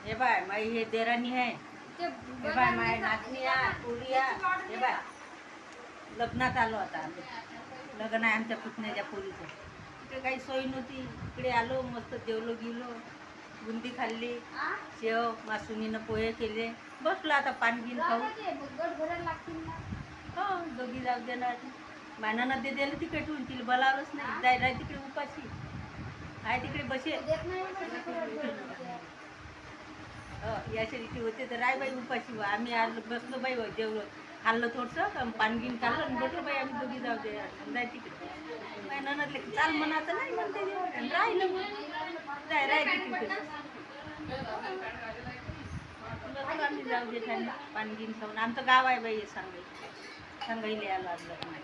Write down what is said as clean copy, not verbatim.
हे बाय माई हे देराणी आहे, हे बाय माय नातनी आहे, पोरी आहे. हे बाय लग्नात आलो आता आम्ही, लग्न आहे आमच्या पुतण्याच्या पोरीचं. तिकडे काही सोय नव्हती, इकडे आलो मस्त जेवलो गेलो, बुंदी खाल्ली, शेव मासुनीनं पोहे केले, बसलो आता पाणी घेऊन खाऊ. हो दोघी जाऊ देणार मानानं ते दिलं तिकडे ठेवून तिला बोलावलंच नाही, जायला तिकडे उपाशी आहे तिकडे बसे. याच्या रीती होते तर राय बाई उपाशी. आम्ही आलो बसलो बाई जेवलो खाल्लं थोडंसं पाणी घेऊन खाल्लं आणि बसलो बाई आम्ही दोघी जाऊ दे जाय तिकडे. बाई ननदले चाल म्हणाचं नाही म्हणते राहिलं मग जाय राय तिकडे बसलो आम्ही जाऊ दे खाली पाणी घेऊन खाऊन. आमचं गाव आहे बाई सांगाईले आलो आज लग्न.